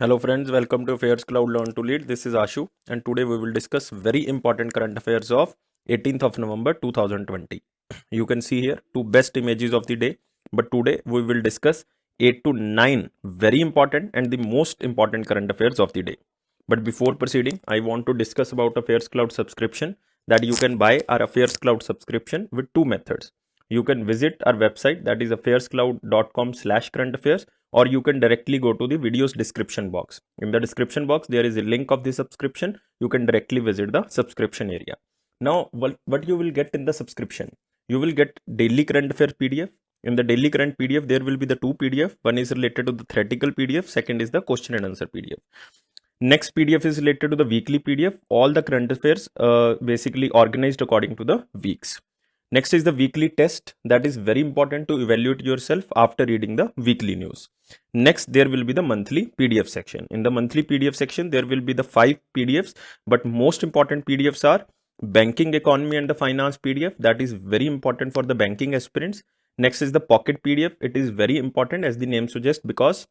Hello friends, welcome to Affairs Cloud Learn to Lead. This is Ashu and today we will discuss very important current affairs of 18th of November 2020. You can see here two best images of the day, but today we will discuss 8 to 9 very important and the most important current affairs of the day. But before proceeding, I want to discuss about Affairs Cloud subscription, that you can buy our Affairs Cloud subscription with two methods. You can visit our website, that is affairscloud.com/current affairs, or you can directly go to the video's description box. In the description box, there is a link of the subscription. You can directly visit the subscription area. Now, what you will get in the subscription? You will get daily current affair PDF. In the daily current PDF, there will be the two PDF. One is related to the theoretical PDF. Second is the question and answer PDF. Next PDF is related to the weekly PDF. All the current affairs basically organized according to the weeks. Next is the weekly test. That is very important to evaluate yourself after reading the weekly news. Next, there will be the monthly PDF section. In the monthly PDF section, there will be the 5 PDFs, but most important PDFs are banking, economy and the finance PDF. That is very important for the banking aspirants. Next is the pocket PDF. It is very important, as the name suggests, because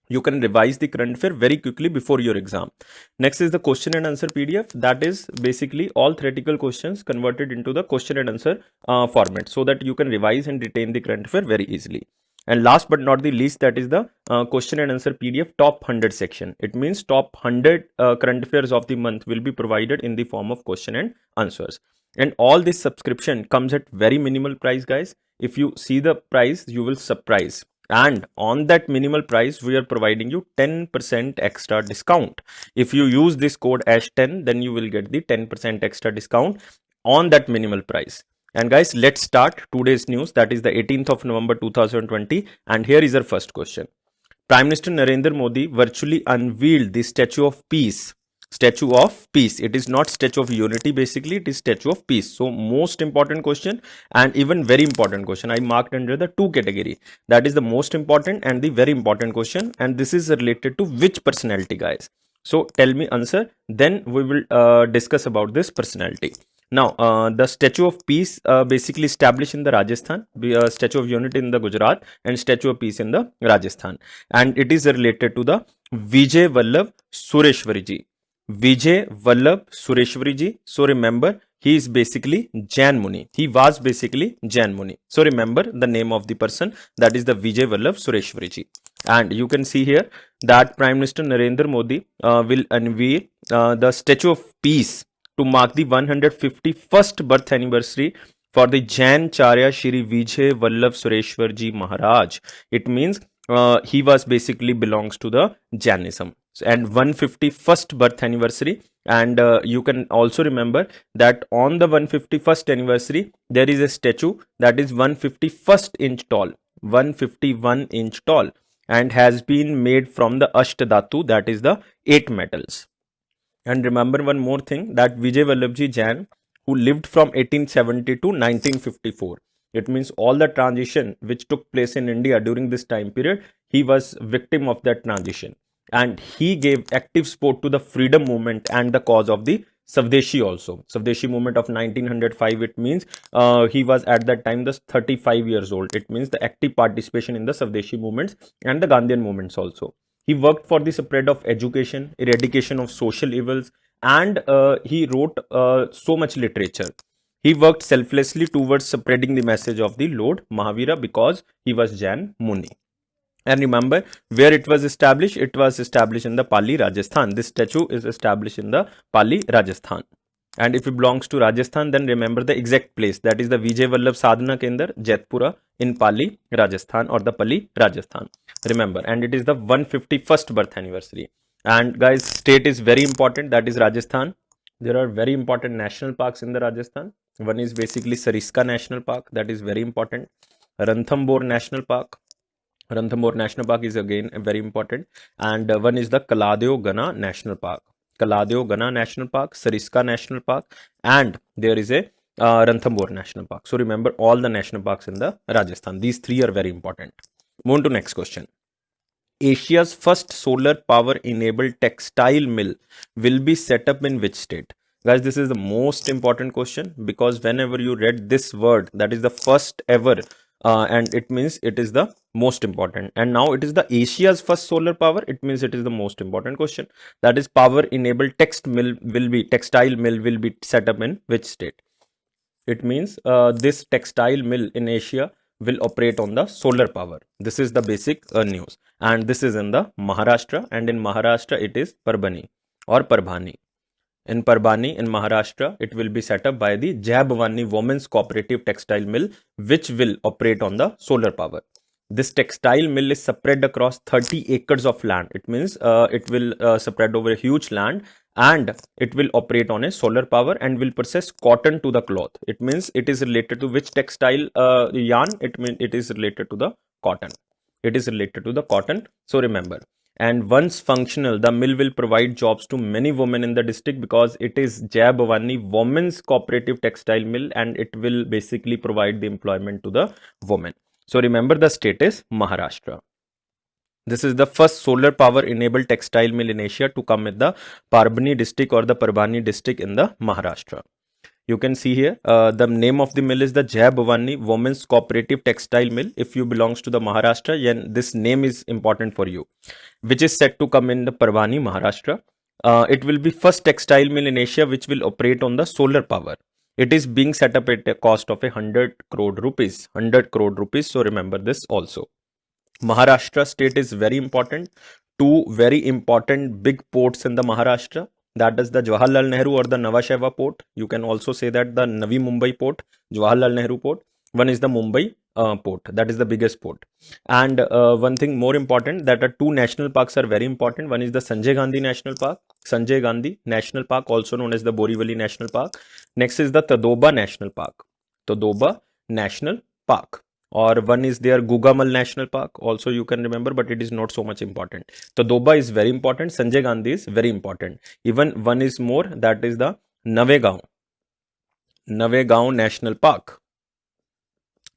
you can revise the current affair very quickly before your exam. Next is the question and answer PDF. That is basically all theoretical questions converted into the question and answer format, so that you can revise and retain the current affair very easily. And last but not the least, that is the question and answer PDF top 100 section. It means top 100 current affairs of the month will be provided in the form of question and answers. And all this subscription comes at very minimal price, guys. If you see the price, you will surprise. And on that minimal price, we are providing you 10% extra discount. If you use this code ASH10, then you will get the 10% extra discount on that minimal price. And guys, let's start today's news. That is the 18th of November 2020. And here is our first question. Prime Minister Narendra Modi virtually unveiled the Statue of Peace. Statue of Peace. It is not Statue of Unity, basically. It is Statue of Peace. So, most important question and even very important question. I marked under the two category. That is the most important and the very important question. And this is related to which personality, guys? So, tell me answer. Then we will discuss about this personality. Now, the Statue of Peace basically established in the Rajasthan, Statue of Unity in the Gujarat, and Statue of Peace in the Rajasthan. And it is related to the Vijay Vallabh Sureshwari ji. Vijay Vallabh Sureshwari ji. So remember, he is basically Jain Muni. He was basically Jain Muni. So remember the name of the person, that is the Vijay Vallabh Sureshwari ji. And you can see here that Prime Minister Narendra Modi will unveil the Statue of Peace to mark the 151st birth anniversary for the Jain Charya Shri Vijay Vallabh Sureshwar Ji Maharaj. It means he was basically belongs to the Jainism. And 151st birth anniversary. And you can also remember that on the 151st anniversary, there is a statue that is 151st inch tall, 151 inch tall, and has been made from the Ashtadhatu, that is the 8 metals. And remember one more thing, that Vijay Vallabhji Jain, who lived from 1870 to 1954. It means all the transition which took place in India during this time period, he was victim of that transition. And he gave active support to the freedom movement and the cause of the Swadeshi also. Swadeshi movement of 1905, it means he was at that time just 35 years old. It means the active participation in the Swadeshi movements and the Gandhian movements also. He worked for the spread of education, eradication of social evils, and he wrote so much literature. He worked selflessly towards spreading the message of the Lord Mahavira because he was Jain Muni. And remember where it was established? It was established in the Pali, Rajasthan. This statue is established in the Pali, Rajasthan. And if it belongs to Rajasthan, then remember the exact place. That is the Vijay Vallabh Sadhana Kendra, Jaitpura in Pali, Rajasthan, or the Pali, Rajasthan. Remember, and it is the 151st birth anniversary. And guys, state is very important. That is Rajasthan. There are very important national parks in the Rajasthan. One is basically Sariska National Park. That is very important. Ranthambore National Park. Ranthambore National Park is again very important. And one is the Kaladeo Gana National Park. Kaladeo Gana National Park, Sariska National Park, and there is a Ranthambore National Park. So remember all the national parks in the Rajasthan. These three are very important. Move on to next question. Asia's first solar power enabled textile mill will be set up in which state? Guys, this is the most important question, because whenever you read this word, that is the first ever and it means it is the most important. And now it is the Asia's first solar power. It means it is the most important question. That is, power enabled textile mill will be set up in which state? It means this textile mill in Asia will operate on the solar power. This is the basic news, and this is in the Maharashtra, and in Maharashtra it is Parbhani or Parbhani. In Parbhani in Maharashtra, it will be set up by the Jai Bhavani Women's Cooperative Textile Mill, which will operate on the solar power. This textile mill is spread across 30 acres of land. It means it will spread over a huge land, and it will operate on a solar power and will process cotton to the cloth. It means it is related to which textile yarn? It means it is related to the cotton. It is related to the cotton. So remember. And once functional, the mill will provide jobs to many women in the district, because it is Jai Bhavani Women's Cooperative Textile Mill, and it will basically provide the employment to the women. So remember, the state is Maharashtra. This is the first solar power enabled textile mill in Asia to come with the Parbhani district or the Parbhani district in the Maharashtra. You can see here, the name of the mill is the Jai Bhavani Women's Cooperative Textile Mill. If you belongs to the Maharashtra, then this name is important for you, which is set to come in the Parbhani, Maharashtra. It will be first textile mill in Asia which will operate on the solar power. It is being set up at a cost of 100 crore rupees. 100 crore rupees. So remember this also. Maharashtra state is very important. Two very important big ports in the Maharashtra. That is the Jawaharlal Nehru or the Nhava Sheva port. You can also say that the Navi Mumbai port, Jawaharlal Nehru port. One is the Mumbai port. That is the biggest port. And one thing more important, that two national parks are very important. One is the Sanjay Gandhi National Park. Sanjay Gandhi National Park, also known as the Borivali National Park. Next is the Tadoba National Park. Tadoba National Park. Or one is there Gugamal National Park, also you can remember, but it is not so much important. Tadoba is very important. Sanjay Gandhi is very important. Even one is more, that is the Navegaon National Park.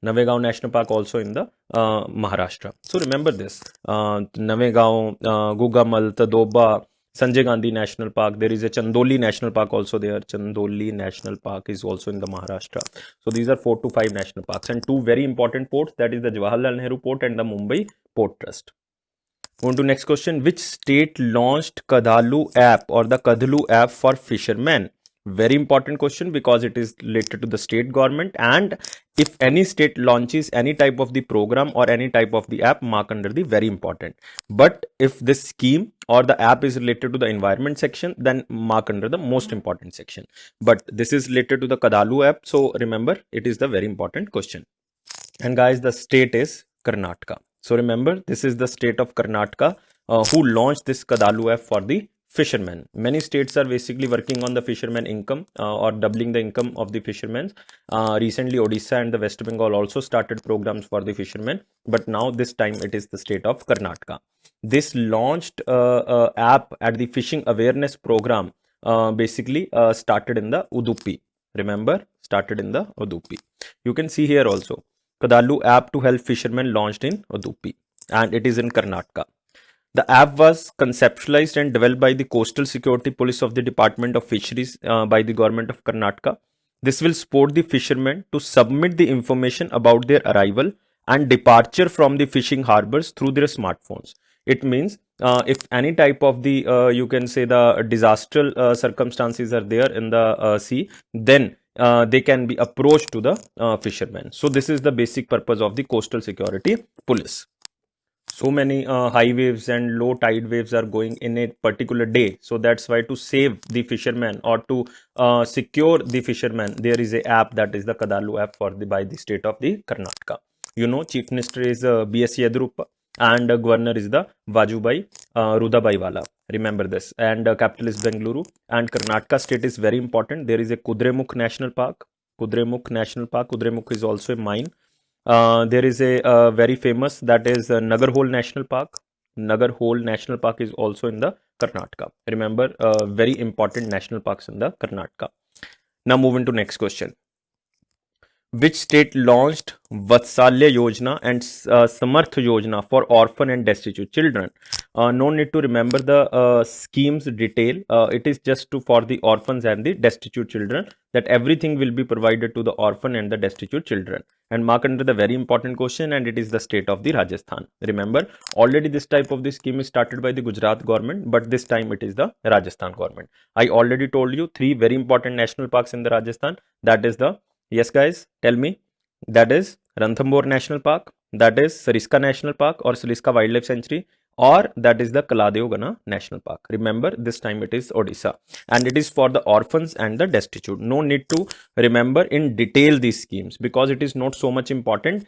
Navegaon National Park also in the Maharashtra. So remember this, Navegaon, Gugamal, Tadoba, Sanjay Gandhi National Park. There is a Chandoli National Park also there. Chandoli National Park is also in the Maharashtra. So these are 4 to 5 national parks, and two very important ports, that is the Jawaharlal Nehru Port and the Mumbai Port Trust. On to next question. Which state launched Kadhalu app or the Kadhalu app for fishermen? Very important question, because it is related to the state government, and if any state launches any type of the program or any type of the app, mark under the very important. But if this scheme or the app is related to the environment section, then mark under the most important section. But this is related to the Kadhalu app, so remember, it is the very important question. And guys, the state is Karnataka. So remember, this is the state of Karnataka who launched this Kadhalu app for the fishermen. Many states are basically working on the fishermen income or doubling the income of the fishermen. Recently, Odisha and the West Bengal also started programs for the fishermen, but now this time it is the state of Karnataka. This launched app at the fishing awareness program basically started in the Udupi. Remember, started in the Udupi. You can see here also, Kadhalu app to help fishermen launched in Udupi, and it is in Karnataka. The app was conceptualized and developed by the Coastal Security Police of the Department of Fisheries by the government of Karnataka. This will support the fishermen to submit the information about their arrival and departure from the fishing harbors through their smartphones. It means if any type of the, you can say, the disaster circumstances are there in the sea, then they can be approached to the fishermen. So this is the basic purpose of the Coastal Security Police. So many high waves and low tide waves are going in a particular day. So that's why, to save the fishermen or to secure the fishermen, there is a app, that is the Kadhalu app by the state of the Karnataka. You know, Chief Minister is B.S. Yedurappa, and Governor is the Vajubhai Rudabai Wala. Remember this. And capital is Bengaluru. And Karnataka state is very important. There is a Kudremukh National Park. Kudremukh National Park. Kudremukh is also a mine. There is a very famous, that is Nagarhole National Park. Nagarhole National Park is also in the Karnataka. Remember, very important national parks in the Karnataka. Now moving to next question. Which state launched Vatsalya Yojana and Samarth Yojana for orphan and destitute children? No need to remember the schemes detail. It is just for the orphans and the destitute children, that everything will be provided to the orphan and the destitute children. And mark under the very important question, and it is the state of the Rajasthan. Remember, already this type of the scheme is started by the Gujarat government, but this time it is the Rajasthan government. I already told you 3 very important national parks in the Rajasthan. That is the, yes guys, tell me, that is Ranthambore National Park, that is Sariska National Park or Sariska Wildlife Sanctuary, or that is the Kaladeogana National Park. Remember, this time it is Odisha, and it is for the orphans and the destitute. No need to remember in detail these schemes because it is not so much important.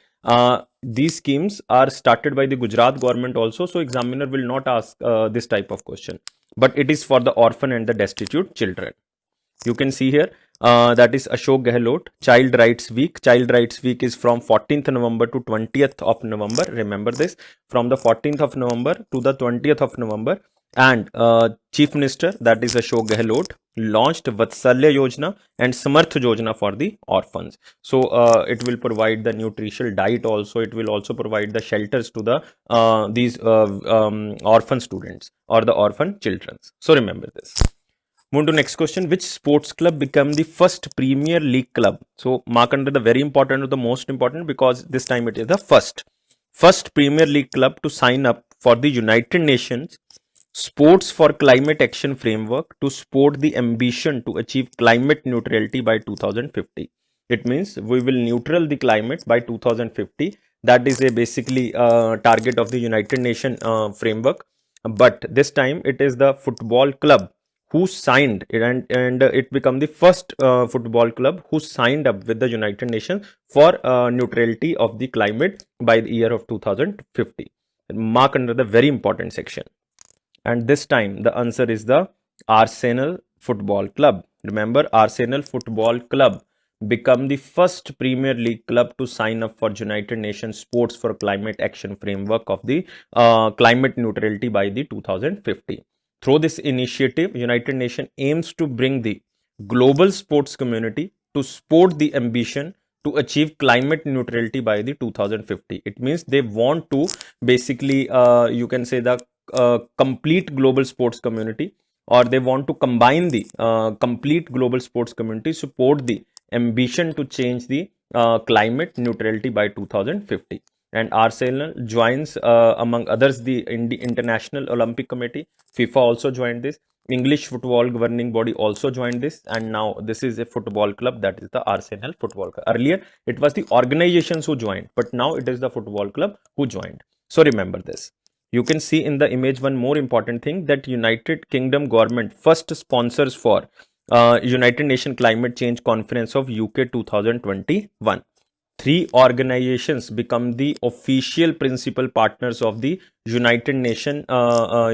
These schemes are started by the Gujarat government also, so examiner will not ask this type of question, but it is for the orphan and the destitute children. You can see here, that is Ashok Gehlot Child Rights Week. Child Rights Week is from 14th November to 20th of November. Remember this, from the 14th of November to the 20th of November. And Chief Minister, that is Ashok Gehlot, launched Vatsalya Yojana and Samarth Yojana for the orphans. So it will provide the nutritional diet also. It will also provide the shelters to the these orphan students or the orphan children. So remember this. Move to next question. Which sports club became the first Premier League club? So mark under the very important or the most important, because this time it is the first Premier League club to sign up for the United Nations Sports for Climate Action Framework to support the ambition to achieve climate neutrality by 2050. It means we will neutral the climate by 2050. That is a basically target of the United Nations framework. But this time it is the football club who signed it, and it became the first football club who signed up with the United Nations for neutrality of the climate by the year of 2050. Mark under the very important section. And this time the answer is the Arsenal Football Club. Remember, Arsenal Football Club become the first Premier League club to sign up for United Nations Sports for Climate Action Framework of the climate neutrality by the 2050. Through this initiative, United Nations aims to bring the global sports community to support the ambition to achieve climate neutrality by the 2050. It means they want to basically, you can say, the complete global sports community, or they want to combine the complete global sports community, support the ambition to change the climate neutrality by 2050. And Arsenal joins among others the International Olympic Committee. FIFA also joined this. English football governing body also joined this, and now this is a football club, that is the Arsenal Football Club. Earlier it was the organizations who joined, but now it is the football club who joined. So remember this. You can see in the image one more important thing, that United Kingdom government first sponsors for United Nations Climate Change Conference of UK 2021. 3 organizations become the official principal partners of the United Nations,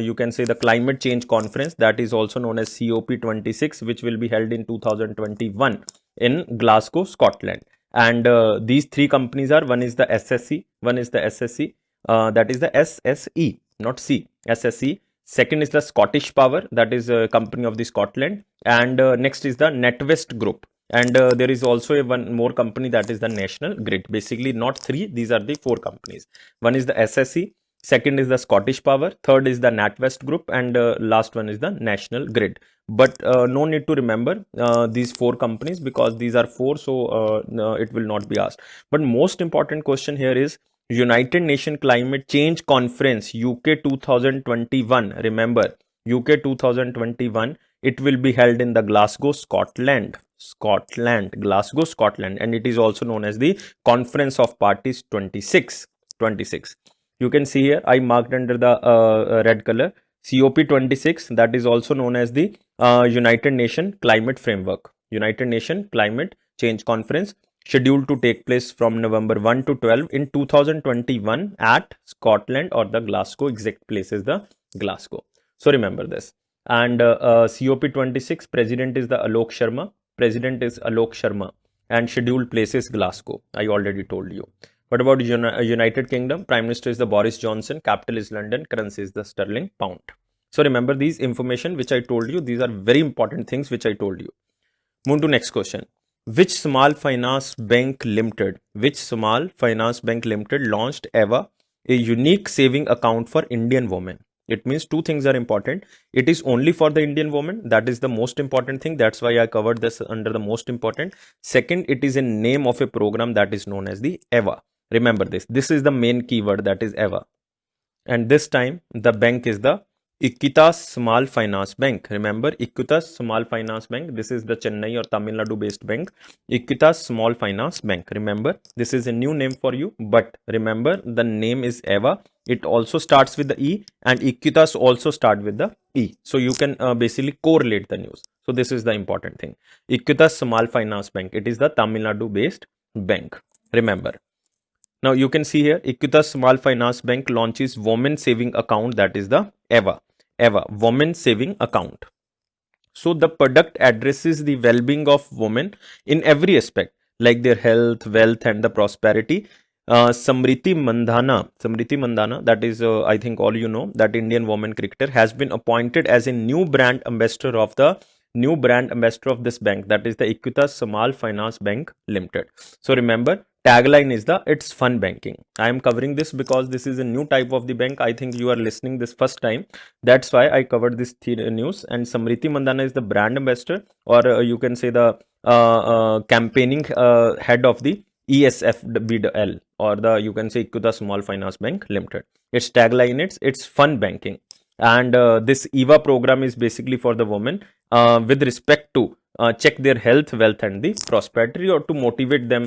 you can say, the Climate Change Conference, that is also known as COP26, which will be held in 2021 in Glasgow, Scotland. And these 3 companies are, one is the SSE, that is the SSE, not C, SSE. Second is the Scottish Power, that is a company of the Scotland. And next is the NatWest Group. And there is also one more company, that is the National Grid. Basically not 3, these are the 4 companies. One is the SSE, second is the Scottish Power, third is the NatWest Group, and last one is the National Grid. But no need to remember these 4 companies, because these are 4, so it will not be asked. But most important question here is United Nations Climate Change Conference UK 2021. Remember, UK 2021, it will be held in the Glasgow, Scotland, Glasgow, Scotland, and it is also known as the Conference of Parties 26. You can see here, I marked under the red color, COP26, that is also known as the United Nations Climate Framework, United Nations Climate Change Conference, scheduled to take place from November 1 to 12 in 2021 at Scotland, or the Glasgow. Exact place is the Glasgow. So remember this. And COP26 president is the Alok Sharma, and scheduled place is Glasgow. I already told you. What about United Kingdom? Prime Minister is the Boris Johnson, capital is London, currency is the sterling pound. So remember these information which I told you. These are very important things which I told you. Move to next question. Which Small Finance Bank Limited launched ever a unique saving account for Indian women? It means two things are important. It is only for the Indian woman. That is the most important thing. That's why I covered this under the most important. Second, it is a name of a program that is known as the EVA. Remember this. This is the main keyword, that is EVA. And this time the bank is the Equitas Small Finance Bank. Remember, Equitas Small Finance Bank. This is the Chennai or Tamil Nadu based bank. Equitas Small Finance Bank. Remember, this is a new name for you, but remember the name is EVA. It also starts with the E, and Equitas also start with the E. So you can basically correlate the news. So this is the important thing. Equitas Small Finance Bank. It is the Tamil Nadu based bank. Remember. Now you can see here, Equitas Small Finance Bank launches Women Saving Account, that is the EVA. EVA, Women Saving Account. So the product addresses the well-being of women in every aspect, like their health, wealth, and the prosperity. Samriti Mandhana, that is, I think all you know, that Indian woman cricketer has been appointed as a new brand ambassador of this bank, that is the Equitas Small Finance Bank Limited. So remember, tagline is it's fun banking. I am covering this because this is a new type of the bank. I think you are listening this first time. That's why I covered this news. And Samriti Mandhana is the brand ambassador, or you can say the campaigning head of the ESFBL, or the you can say Equitas Small Finance Bank Limited. Its tagline it's fun banking. And this EVA program is basically for the women with respect to check their health, wealth, and the prosperity, or to motivate them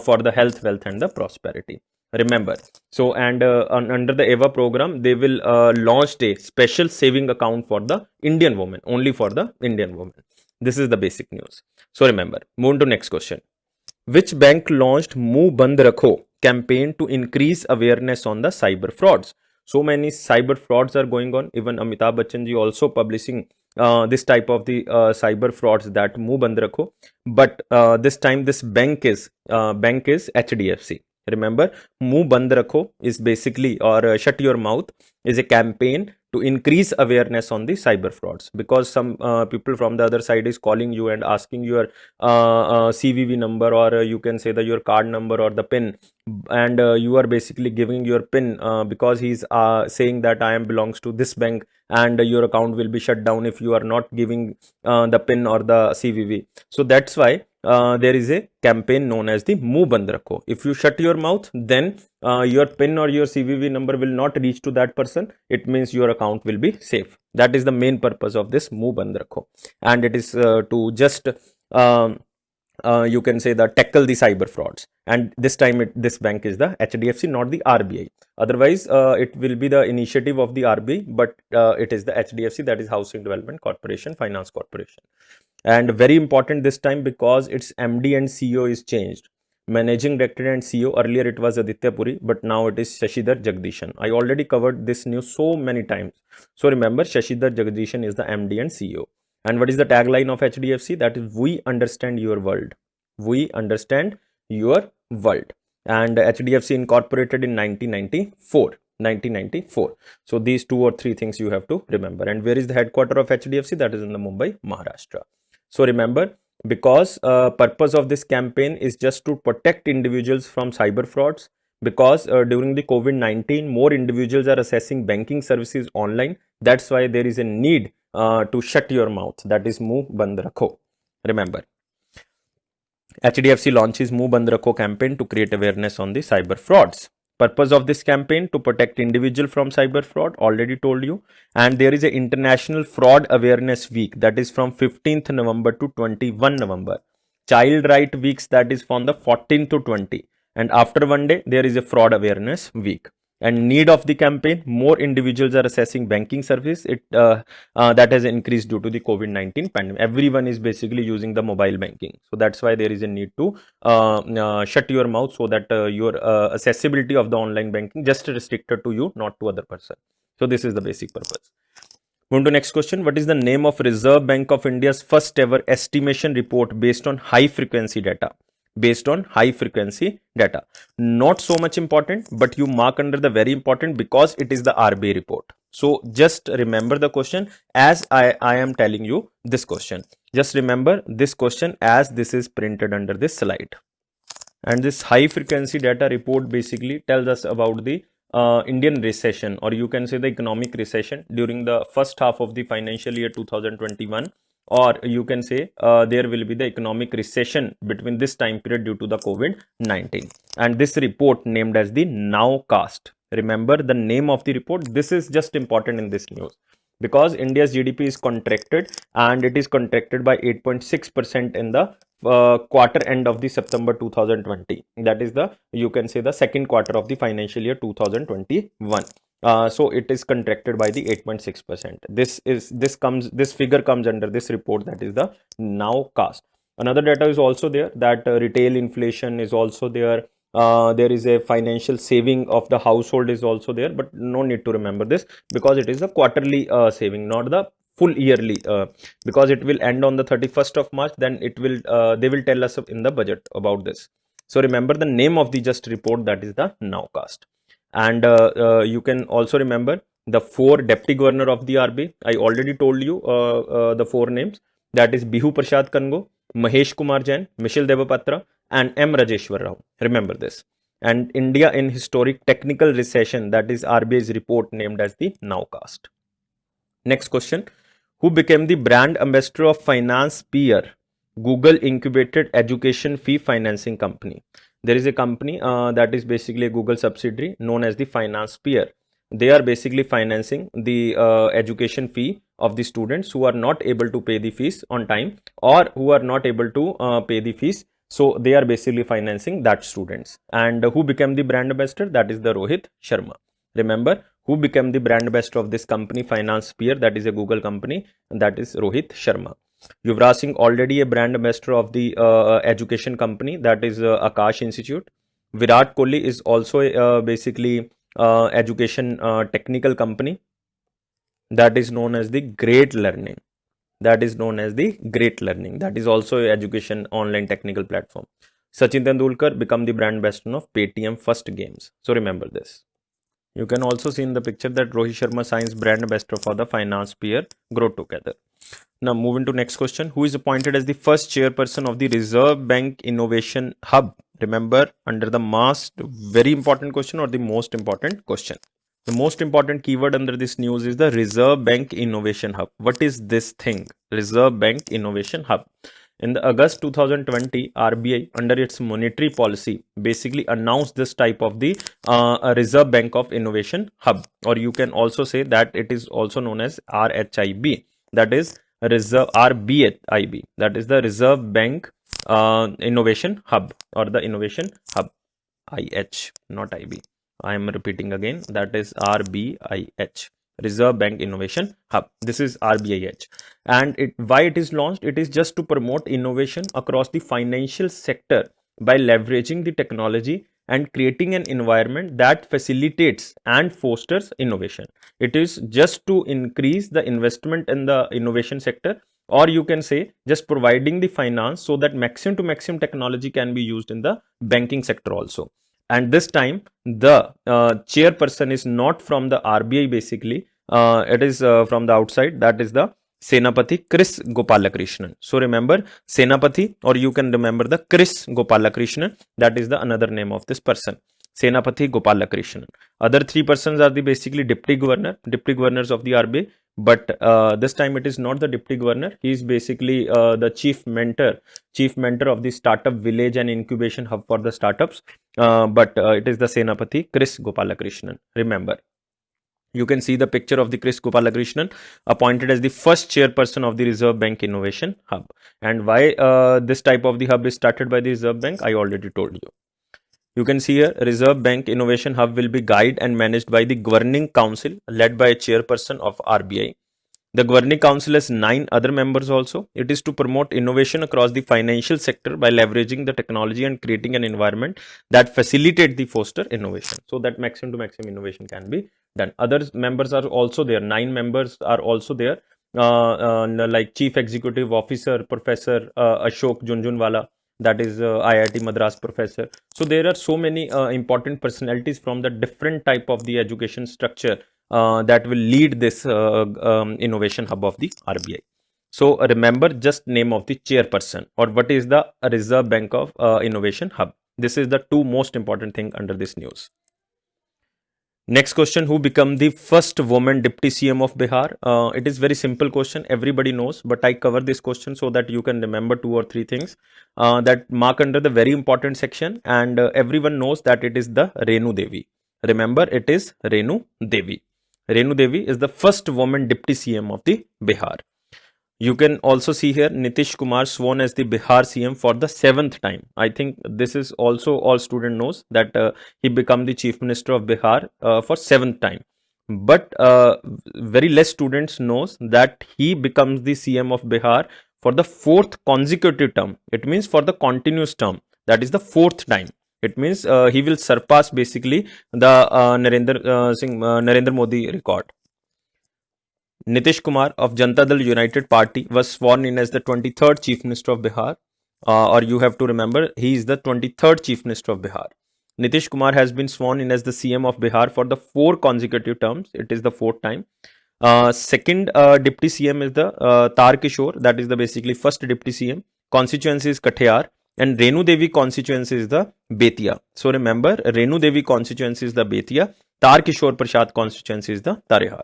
for the health, wealth, and the prosperity. Remember, so and under the EVA program, they will launch a special saving account for the Indian woman, only for the Indian woman. This is the basic news. So remember, move on to next question. Which bank launched Muh Band Rakho campaign to increase awareness on the cyber frauds? So many cyber frauds are going on. Even Amitabh Bachchan ji also publishing this type of the cyber frauds, that Muh Band Rakho. But this time this bank is HDFC. Remember, Muh Band Rakho is basically, or shut your mouth, is a campaign to increase awareness on the cyber frauds, because some people from the other side is calling you and asking your CVV number, or you can say your card number or the PIN, and you are basically giving your PIN because he's saying that I am belongs to this bank, and your account will be shut down if you are not giving the PIN or the CVV. So that's why there is a campaign known as the Muh Band Rakho. If you shut your mouth, then your PIN or your CVV number will not reach to that person. It means your account will be safe. That is the main purpose of this Muh Band Rakho, and it is to just you can say tackle the cyber frauds. And this time this bank is the HDFC, not the RBI. Otherwise it will be the initiative of the RBI, but it is the HDFC, that is Housing Development Corporation, Finance Corporation. And very important this time, because its MD and CEO is changed. Managing Director and CEO, earlier it was Aditya Puri, but now it is Shashidhar Jagdishan. I already covered this news so many times. So remember, Shashidhar Jagdishan is the MD and CEO. And what is the tagline of HDFC? That is, we understand your world. We understand your world. And HDFC incorporated in 1994. So these 2 or 3 things you have to remember. And where is the headquarter of HDFC? That is in the Mumbai, Maharashtra. So remember, because purpose of this campaign is just to protect individuals from cyber frauds, because during the COVID-19, more individuals are accessing banking services online. That's why there is a need to shut your mouth. That is Muh Band Rakho. Remember, HDFC launches Muh Band Rakho campaign to create awareness on the cyber frauds. Purpose of this campaign to protect individual from cyber fraud, already told you. And there is an International Fraud Awareness Week, that is from 15th November to 21 November. Child Right Weeks, that is from the 14th to 20. And after one day, there is a Fraud Awareness Week. And need of the campaign, more individuals are accessing banking service. That has increased due to the COVID-19 pandemic. Everyone is basically using the mobile banking. So that's why there is a need to shut your mouth, so that your accessibility of the online banking just restricted to you, not to other person. So this is the basic purpose. Moving to next question. What is the name of Reserve Bank of India's first ever estimation report based on high frequency data? Based on high frequency data. Not so much important, but you mark under the very important, because it is the RBI report. So just remember the question as I am telling you this question. Just remember this question as this is printed under this slide. And this high frequency data report basically tells us about the Indian recession, or you can say the economic recession during the first half of the financial year 2021, or you can say there will be the economic recession between this time period due to the COVID-19. And this report named as the Nowcast. Remember the name of the report. This is just important in this news because India's GDP is contracted, and it is contracted by 8.6% in the quarter end of the September 2020. That is the, you can say, the second quarter of the financial year 2021. So it is contracted by the 8.6%. This figure comes under this report, that is the Nowcast. Another data is also there, that retail inflation is also there. There is a financial saving of the household is also there, but no need to remember this because it is a quarterly saving, not the full yearly, because it will end on the 31st of March. Then it will they will tell us in the budget about this. So remember the name of the just report, that is the Nowcast. And you can also remember the 4 deputy governor of the RBI. I already told you the 4 names, that is Bihu Prasad Kango, Mahesh Kumar Jain, Mishil Devapatra, and M. Rajeshwar Rao. Remember this. And India in historic technical recession, that is RBI's report named as the Nowcast. Next question. Who became the brand ambassador of FinancePeer, Google incubated education fee financing company? There is a company that is basically a Google subsidiary known as the FinancePeer. They are basically financing the education fee of the students who are not able to pay the fees on time, or who are not able to pay the fees. So they are basically financing that students. And who became the brand ambassador? That is the Rohit Sharma. Remember, who became the brand ambassador of this company, FinancePeer, that is a Google company, and that is Rohit Sharma. Yuvraj Singh already a brand ambassador of the education company, that is Akash Institute. Virat Kohli is also basically education technical company, that is known as the Great Learning. That is known as the Great Learning. That is also a education online technical platform. Sachin Tendulkar become the brand ambassador of Paytm First Games. So remember this. You can also see in the picture that Rohit Sharma signs brand ambassador for the FinancePeer Grow Together. Now moving to next question. Who is appointed as the first chairperson of the Reserve Bank Innovation Hub? Remember, under the most very important question, or the most important question. The most important keyword under this news is the Reserve Bank Innovation Hub. What is this thing? Reserve Bank Innovation Hub. In the August 2020, RBI, under its monetary policy, basically announced this type of the Reserve Bank of Innovation Hub, or you can also say that it is also known as RHIB. That is Reserve RBIB. That is the Reserve Bank Innovation Hub, or the Innovation Hub. IH, not IB. I am repeating again. That is RBIH. Reserve Bank Innovation Hub. This is RBIH. And why it is launched? It is just to promote innovation across the financial sector by leveraging the technology and creating an environment that facilitates and fosters innovation. It is just to increase the investment in the innovation sector, or you can say just providing the finance so that maximum to maximum technology can be used in the banking sector also. And this time the chairperson is not from the RBI, basically it is from the outside, that is the Senapati Chris Gopalakrishnan. So remember Senapati, or you can remember the Chris Gopalakrishnan, that is the another name of this person, Senapati Gopalakrishnan. Other 3 persons are the basically deputy governors of the RBI, but this time it is not the deputy governor. He is basically the chief mentor of the startup village and incubation hub for the startups, but it is the Senapati Chris Gopalakrishnan. Remember, you can see the picture of the Chris Gopalakrishnan, appointed as the first chairperson of the Reserve Bank Innovation Hub. And why this type of the hub is started by the Reserve Bank, I already told you. You can see here, Reserve Bank Innovation Hub will be guided and managed by the Governing Council, led by a chairperson of RBI. The Governing Council has 9 other members also. It is to promote innovation across the financial sector by leveraging the technology and creating an environment that facilitates the foster innovation, so that maximum to maximum innovation can be done. Other members are also there. 9 members are also there, like Chief Executive Officer Professor Ashok Junjunwala, that is IIT Madras professor. So there are so many important personalities from the different type of the education structure that will lead this innovation hub of the RBI. So remember just name of the chairperson, or what is the Reserve Bank of Innovation Hub. This is the 2 most important thing under this news. Next question, who become the first woman deputy CM of Bihar? It is very simple question, everybody knows, but I cover this question so that you can remember 2 or 3 things that mark under the very important section, and everyone knows that it is the Renu Devi. Remember, it is Renu Devi. Renu Devi is the first woman deputy CM of the Bihar. You can also see here Nitish Kumar sworn as the Bihar CM for the 7th time. I think this is also all student knows that he become the Chief Minister of Bihar for 7th time. But very less students knows that he becomes the CM of Bihar for the 4th consecutive term. It means for the continuous term. That is the 4th time. It means he will surpass basically the Narendra Modi record. Nitish Kumar of Janata Dal United Party was sworn in as the 23rd Chief Minister of Bihar. Or you have to remember, he is the 23rd Chief Minister of Bihar. Nitish Kumar has been sworn in as the CM of Bihar for the 4 consecutive terms. It is the 4th time. Second Deputy CM is the Tar Kishore. That is the basically first Deputy CM. Constituency is Kathiawar. And Renu Devi constituency is the Betia. So remember, Renu Devi constituency is the Betia. Tar Kishore Prasad constituency is the Tarehar.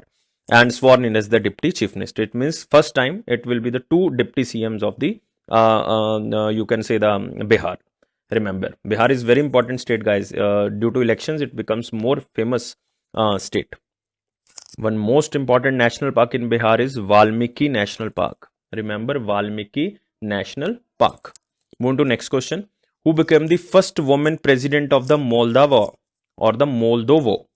And sworn in as the Deputy Chief Minister. It means first time it will be the 2 Deputy CMs of the, you can say the Bihar. Remember, Bihar is very important state, guys. Due to elections, it becomes more famous state. One most important national park in Bihar is Valmiki National Park. Remember, Valmiki National Park. Move to next question. Who became the first woman president of the Moldova or the Moldovo?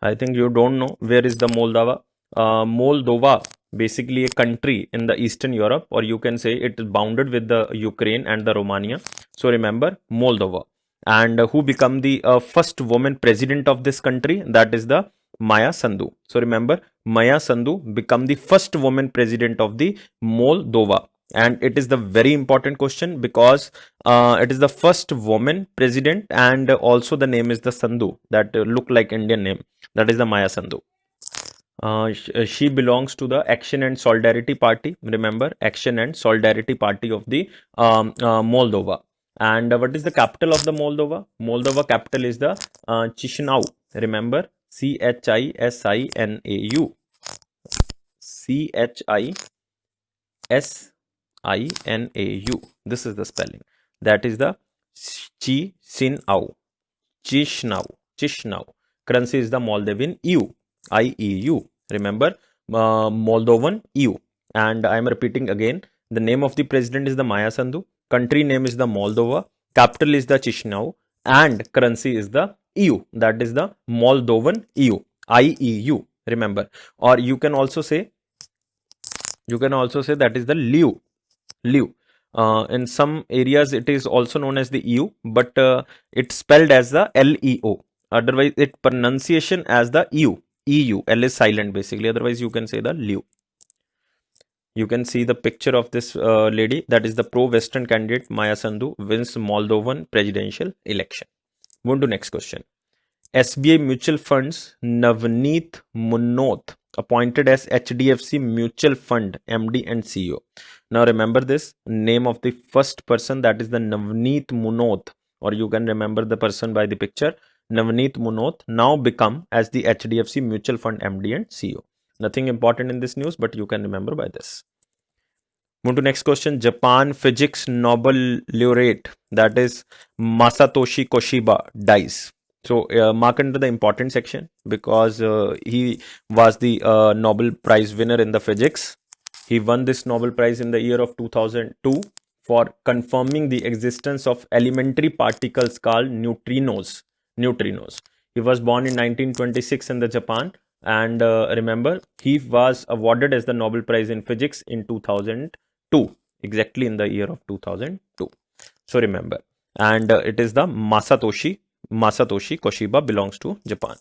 I think you don't know where is the Moldova. Moldova, basically a country in the Eastern Europe, or you can say it is bounded with the Ukraine and the Romania. So remember, Moldova. And who become the first woman president of this country? That is the Maya Sandu. So remember, Maya Sandu become the first woman president of the Moldova. And it is the very important question because it is the first woman president, and also the name is the Sandhu, that look like Indian name. That is the Maya Sandhu. She belongs to the Action and Solidarity Party. Remember, Action and Solidarity Party of the Moldova. And what is the capital of the Moldova? Moldova capital is the Chisinau. Remember, Chisinau. Chisinau. This is the spelling. That is the Chisinau. Chisinau. Currency is the Moldovan EU. IEU. Remember, Moldovan EU. And I am repeating again. The name of the president is the Maya Sandu. Country name is the Moldova. Capital is the Chisinau. And currency is the EU. That is the Moldovan EU. IEU. Remember. Or you can also say that is the Leu. In some areas it is also known as the EU, but it's spelled as the LEO. Otherwise, it pronunciation as the EU. L is silent basically. Otherwise, you can say the Leu. You can see the picture of this lady. That is the pro-Western candidate Maya Sandu wins Moldovan presidential election. Move to next question. SBI Mutual Funds Navneet Munot appointed as HDFC Mutual Fund MD and CEO. Now remember this name of the first person, that is the Navneet Munot, or you can remember the person by the picture. Navneet Munot now become as the HDFC Mutual Fund MD and CEO. Nothing important in this news, but you can remember by this. Move to next question. Japan Physics Nobel laureate, that is Masatoshi Koshiba, dies. So mark under the important section because he was the Nobel Prize winner in the physics. He won this Nobel Prize in the year of 2002 for confirming the existence of elementary particles called neutrinos. He was born in 1926 in the Japan, and remember, he was awarded as the Nobel Prize in Physics in 2002, exactly in the year of 2002. So remember, and it is the Masatoshi Koshiba, belongs to Japan.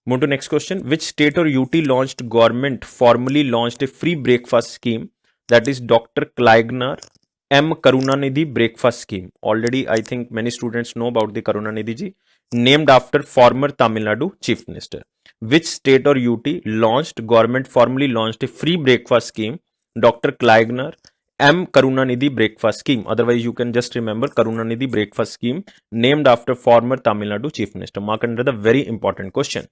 Move to next question. Which state or UT government formally launched a free breakfast scheme, that is Dr. Klaigner M. Karunanidhi breakfast scheme? Already I think many students know about the Karunanidhi ji, named after former Tamil Nadu Chief Minister. Which state or UT government formally launched a free breakfast scheme, Dr. Klaigner M. Karunanidhi Breakfast Scheme. Otherwise, you can just remember Karunanidhi Breakfast Scheme, named after former Tamil Nadu Chief Minister. Mark under the very important question.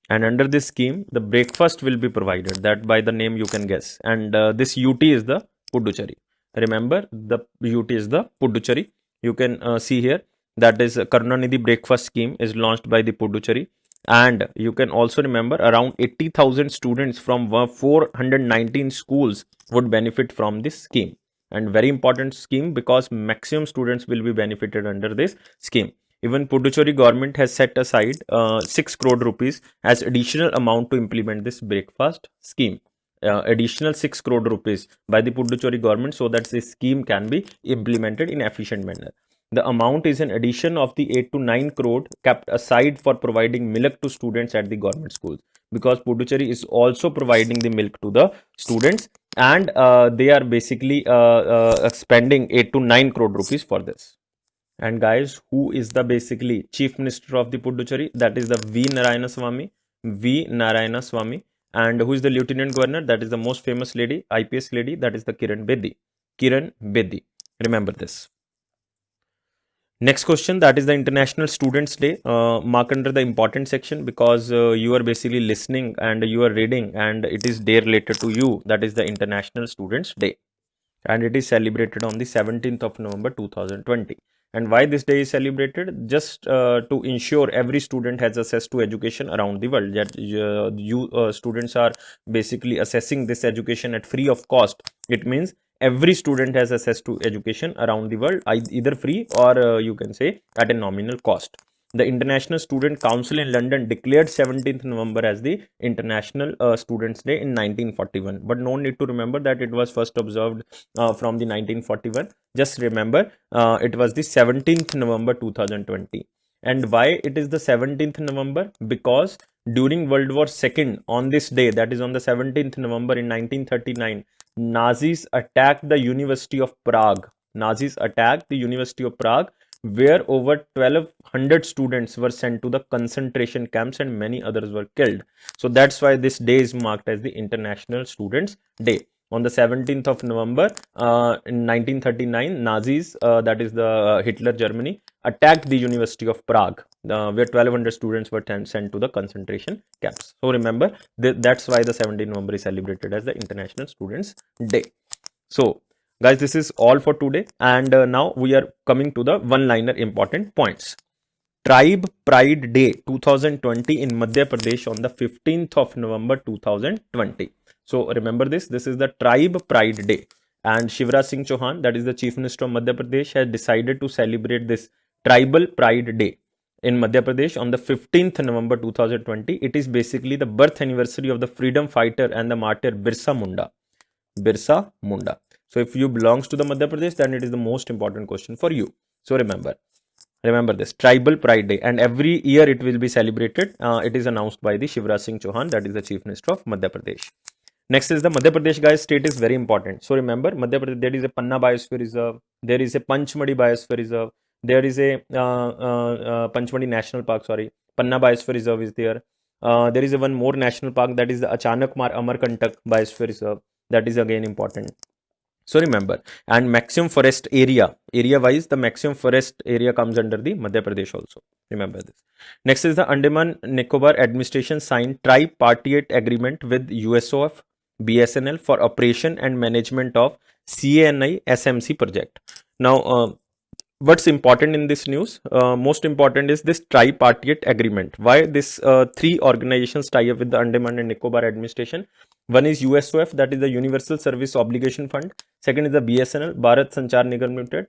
And under this scheme, the breakfast will be provided. That by the name you can guess. And this UT is the Puducherry. Remember, the UT is the Puducherry. You can see here, that is Karunanidhi Breakfast Scheme is launched by the Puducherry. And you can also remember around 80,000 students from 419 schools would benefit from this scheme. And very important scheme, because maximum students will be benefited under this scheme. Even Puducherry government has set aside 6 crore rupees as additional amount to implement this breakfast scheme. Additional 6 crore rupees by the Puducherry government, so that this scheme can be implemented in efficient manner. The amount is an addition of the 8 to 9 crore kept aside for providing milk to students at the government schools, because Puducherry is also providing the milk to the students, and they are basically spending 8 to 9 crore rupees for this. And guys, who is the basically Chief Minister of the Puducherry? That is the V. Narayanaswamy. V. Narayanaswamy. And who is the Lieutenant Governor? That is the most famous lady, IPS lady, that is the Kiran Bedi. Kiran Bedi. Remember this. Next question, that is the International Students Day. Mark under the important section, because you are basically listening and you are reading, and it is day related to you. That is the International Students Day. And it is celebrated on the 17th of November 2020. And why this day is celebrated? Just to ensure every student has access to education around the world. That you students are basically assessing this education at free of cost. It means every student has access to education around the world, either free or you can say at a nominal cost. The International Student Council in London declared 17th November as the International Students Day in 1941. But no need to remember that it was first observed from the 1941. Just remember it was the 17th November 2020. And why it is the 17th November? Because during World War II, on this day, that is on the 17th November in 1939, Nazis attacked the University of Prague. Nazis attacked the University of Prague, where over 1200 students were sent to the concentration camps and many others were killed. So that's why this day is marked as the International Students Day. On the 17th of November in 1939, Nazis, that is the Hitler Germany, attacked the University of Prague, where 1200 students were sent to the concentration camps. So remember, that's why the 17th November is celebrated as the International Students Day. So guys, this is all for today, and now we are coming to the one-liner important points. Tribe Pride Day 2020 in Madhya Pradesh on the 15th of November 2020. So remember this is the Tribe Pride Day, and Shivraj Singh Chauhan, that is the Chief Minister of Madhya Pradesh, has decided to celebrate this Tribal Pride Day in Madhya Pradesh on the 15th November 2020. It is basically the birth anniversary of the freedom fighter and the martyr Birsa Munda. Birsa Munda. So if you belongs to the Madhya Pradesh, then it is the most important question for you. So remember this Tribal Pride Day, and every year it will be celebrated. It is announced by the Shivraj Singh Chauhan, that is the Chief Minister of Madhya Pradesh. Next is the Madhya Pradesh, guys. State is very important. So remember, Madhya Pradesh, there is a Panna Biosphere Reserve, there is a Panchmadi Biosphere Reserve, there is a Panchmadi National Park, Panna Biosphere Reserve is there. There is a one more national park, that is the Achanak Amarkantak Biosphere Reserve. That is again important. So remember, and maximum forest area wise, the maximum forest area comes under the Madhya Pradesh also. Remember this. Next is the Andaman Nicobar administration signed tripartite agreement with USOF, BSNL for operation and management of CANI SMC project. Now, what's important in this news? Most important is this tripartite agreement. Why this three organizations tie up with the Andaman and Nicobar administration? One is USOF, that is the Universal Service Obligation Fund. Second is the BSNL, Bharat Sanchar Nigam Limited,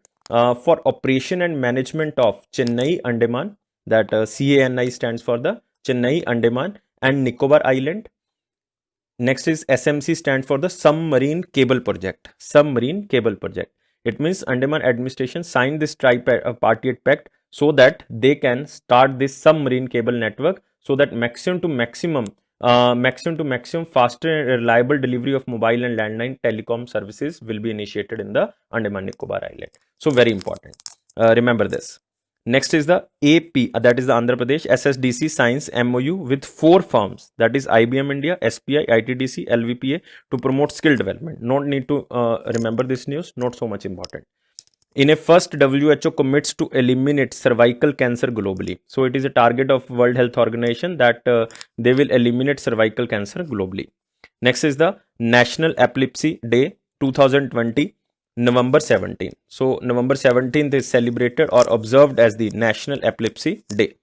for operation and management of Chennai Andaman, that CANI stands for the Chennai Andaman and Nicobar Island. Next is SMC, stands for the Submarine Cable Project. Submarine Cable Project. It means Andaman administration signed this tripartite pact so that they can start this submarine cable network, so that maximum to maximum faster and reliable delivery of mobile and landline telecom services will be initiated in the Andaman Nicobar Island. So very important. Remember this. Next is the AP, that is the Andhra Pradesh SSDC Science MOU with 4 firms, that is IBM India, SPI, ITDC, LVPA, to promote skill development. Not need to remember this news, not so much important. In a first, WHO commits to eliminate cervical cancer globally. So it is a target of World Health Organization that they will eliminate cervical cancer globally. Next is the National Epilepsy Day 2020, November 17th. So November 17th is celebrated or observed as the National Epilepsy Day,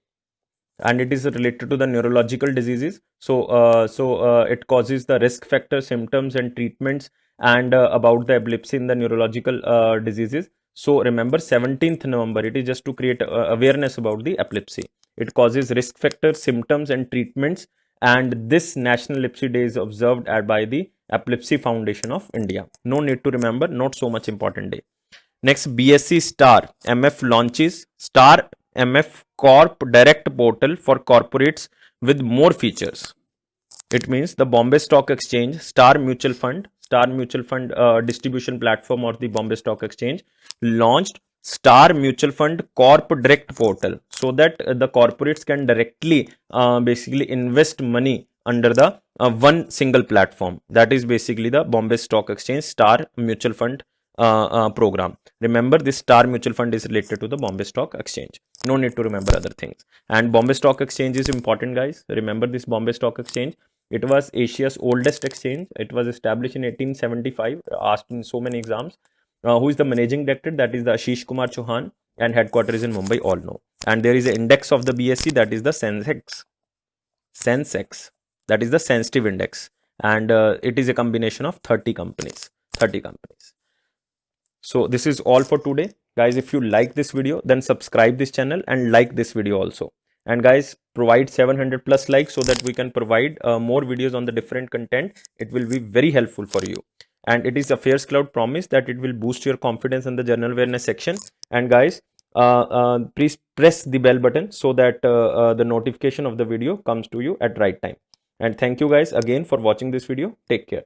and it is related to the neurological diseases. So it causes the risk factor, symptoms and treatments, and about the epilepsy in the neurological diseases. So remember 17th November, it is just to create awareness about the epilepsy. It causes risk factors, symptoms and treatments, and this National Epilepsy Day is observed by the Epilepsy Foundation of India. No need to remember, not so much important day. Next, BSE Star MF launches Star MF Corp Direct portal for corporates with more features. It means the Bombay Stock Exchange Star Mutual Fund distribution platform or the Bombay Stock Exchange launched Star Mutual Fund Corp Direct portal, so that the corporates can directly basically invest money under the one single platform. That is basically the Bombay Stock Exchange Star Mutual Fund program. Remember, this Star Mutual Fund is related to the Bombay Stock Exchange. No need to remember other things. And Bombay Stock Exchange is important, guys. Remember this Bombay Stock Exchange. It was Asia's oldest exchange. It was established in 1875, asked in so many exams. Who is the managing director? That is the Ashish Kumar Chauhan, and headquarters is in Mumbai, all know. And there is an index of the BSE, that is the Sensex. That is the sensitive index, and it is a combination of 30 companies. So this is all for today, guys. If you like this video, then subscribe this channel and like this video also. And guys, provide 700 plus likes so that we can provide more videos on the different content. It will be very helpful for you. And it is Affairs Cloud promise that it will boost your confidence in the general awareness section. And guys, please press the bell button so that the notification of the video comes to you at right time. And thank you guys again for watching this video. Take care.